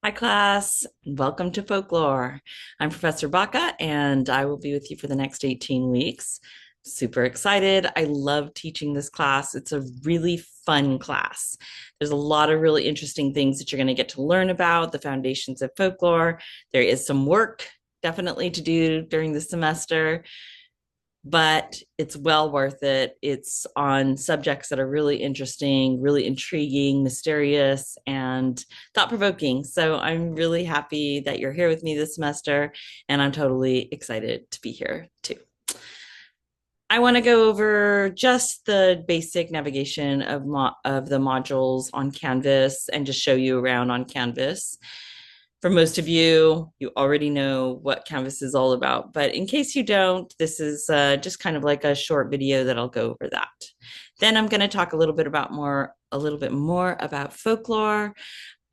Hi, class. Welcome to Folklore. I'm Professor Baca, and I will be with you for the next 18 weeks. Super excited. I love teaching this class. It's a really fun class. There's a lot of really interesting things that you're going to get to learn about the foundations of folklore. There is some work definitely to do during the semester, but it's well worth it. It's on subjects that are really interesting, really intriguing, mysterious, and thought provoking. So I'm really happy that you're here with me this semester, and I'm totally excited to be here too. I want to go over just the basic navigation of the modules on Canvas and just show you around on Canvas. For most of you, you already know what Canvas is all about, but in case you don't, this is just kind of like a short video that I'll go over that. Then I'm going to talk a little bit more about folklore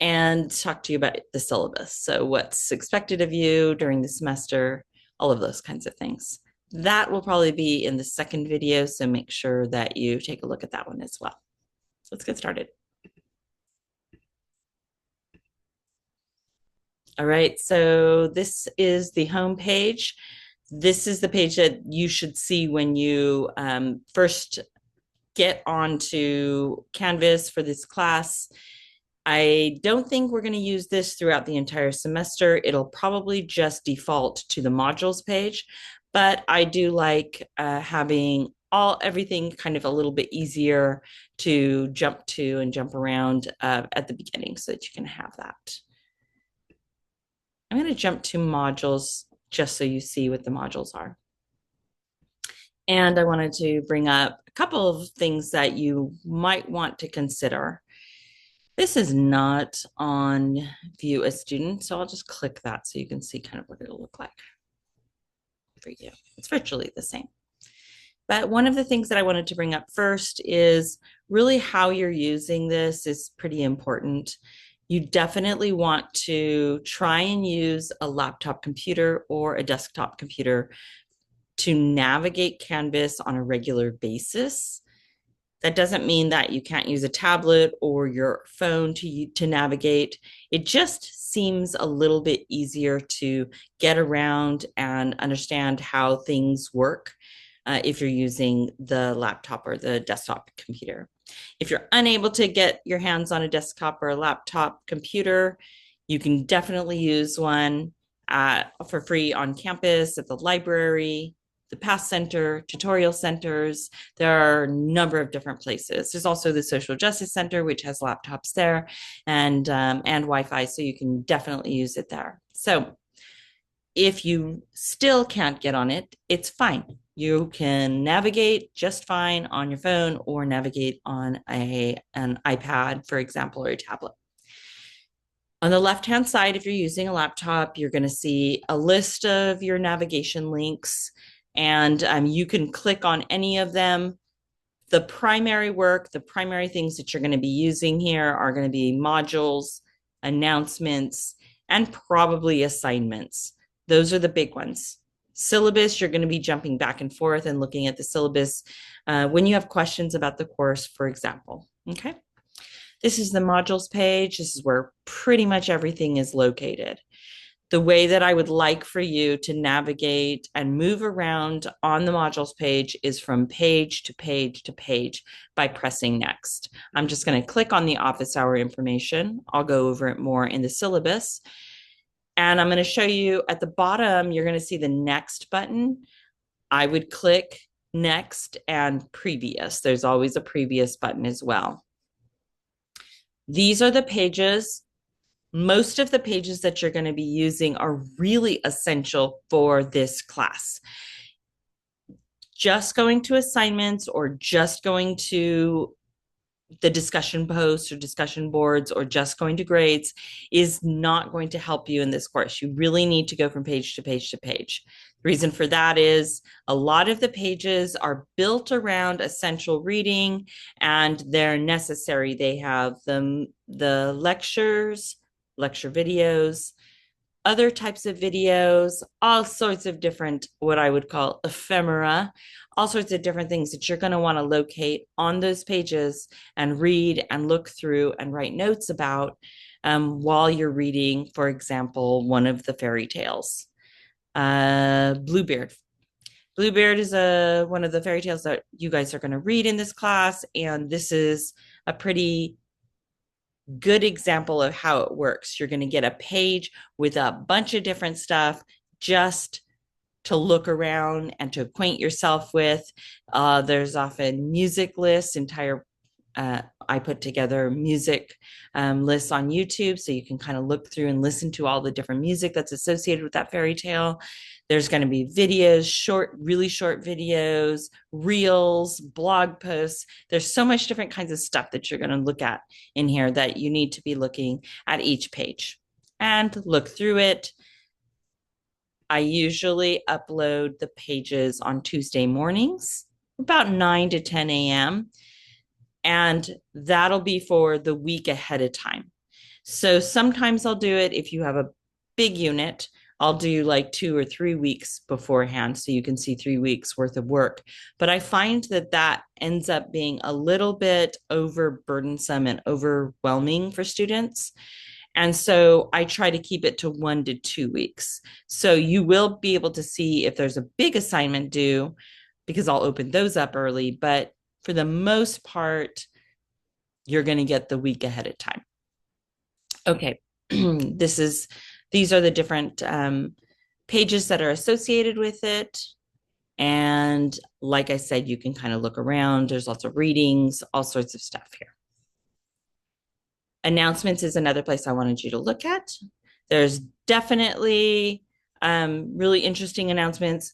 and talk to you about the syllabus. So what's expected of you during the semester, all of those kinds of things. That will probably be in the second video, so make sure that you take a look at that one as well. So let's get started. All right, so this is the home page. This is the page that you should see when you first get onto Canvas for this class. I don't think we're going to use this throughout the entire semester. It'll probably just default to the modules page, but I do like having everything kind of a little bit easier to jump to and jump around at the beginning so that you can have that. I'm going to jump to modules just so you see what the modules are. And I wanted to bring up a couple of things that you might want to consider. This is not on View a Student, so I'll just click that so you can see kind of what it'll look like for you. It's virtually the same. But one of the things that I wanted to bring up first is really how you're using this is pretty important. You definitely want to try and use a laptop computer or a desktop computer to navigate Canvas on a regular basis. That doesn't mean that you can't use a tablet or your phone to navigate. It just seems a little bit easier to get around and understand how things work if you're using the laptop or the desktop computer. If you're unable to get your hands on a desktop or a laptop computer, you can definitely use one for free on campus, at the library, the Path Center, tutorial centers. There are a number of different places. There's also the Social Justice Center, which has laptops there, and Wi-Fi, so you can definitely use it there. So if you still can't get on it, it's fine. You can navigate just fine on your phone or navigate on an iPad, for example, or a tablet. On the left-hand side, if you're using a laptop, you're going to see a list of your navigation links, and you can click on any of them. The primary work, the primary things that you're going to be using here are going to be modules, announcements, and probably assignments. Those are the big ones. Syllabus, you're going to be jumping back and forth and looking at the syllabus when you have questions about the course, for example. Okay. This is the modules page. This is where pretty much everything is located. The way that I would like for you to navigate and move around on the modules page is from page to page to page by pressing next. I'm just going to click on the office hour information. I'll go over it more in the syllabus. And I'm going to show you at the bottom, you're going to see the next button. I would click next and previous. There's always a previous button as well. These are the pages. Most of the pages that you're going to be using are really essential for this class. Just going to assignments or just going to the discussion posts or discussion boards or just going to grades is not going to help you in this course. You really need to go from page to page to page. The reason for that is a lot of the pages are built around essential reading and they're necessary. They have the lectures, lecture videos, other types of videos, all sorts of different, what I would call ephemera, all sorts of different things that you're going to want to locate on those pages and read and look through and write notes about while you're reading, for example, one of the fairy tales. Bluebeard. Bluebeard is one of the fairy tales that you guys are going to read in this class, and this is a pretty good example of how it works. You're going to get a page with a bunch of different stuff just to look around and to acquaint yourself with. There's often music lists, I put together music lists on YouTube so you can kind of look through and listen to all the different music that's associated with that fairy tale. There's going to be videos, really short videos, reels, blog posts. There's so much different kinds of stuff that you're going to look at in here that you need to be looking at each page and look through it. I usually upload the pages on Tuesday mornings, about 9 to 10 a.m., and that'll be for the week ahead of time. So sometimes I'll do it if you have a big unit. I'll do like 2 or 3 weeks beforehand so you can see 3 weeks worth of work. But I find that ends up being a little bit overburdensome and overwhelming for students. And so I try to keep it to 1 to 2 weeks. So you will be able to see if there's a big assignment due, because I'll open those up early. But for the most part, you're going to get the week ahead of time. Okay, these are the different pages that are associated with it. And like I said, you can kind of look around. There's lots of readings, all sorts of stuff here. Announcements is another place I wanted you to look at. There's definitely really interesting announcements.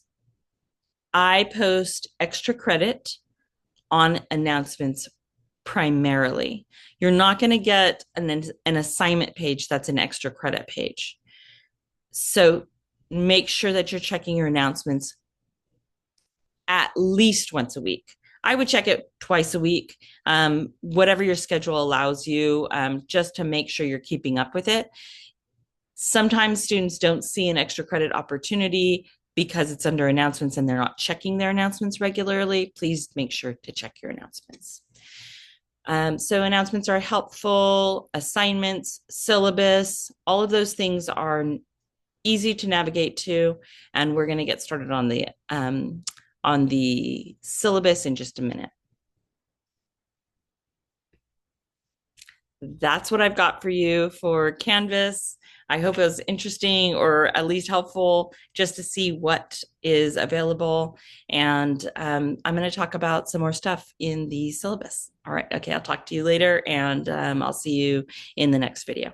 I post extra credit on announcements primarily. You're not going to get an assignment page that's an extra credit page. So make sure that you're checking your announcements at least once a week. I would check it twice a week, whatever your schedule allows you, just to make sure you're keeping up with it. Sometimes students don't see an extra credit opportunity because it's under announcements and they're not checking their announcements regularly. Please make sure to check your announcements. So announcements are helpful, assignments, syllabus, all of those things are easy to navigate to, and we're going to get started on the syllabus in just a minute. That's what I've got for you for Canvas. I hope it was interesting or at least helpful just to see what is available. And I'm going to talk about some more stuff in the syllabus. All right. Okay. I'll talk to you later, and I'll see you in the next video.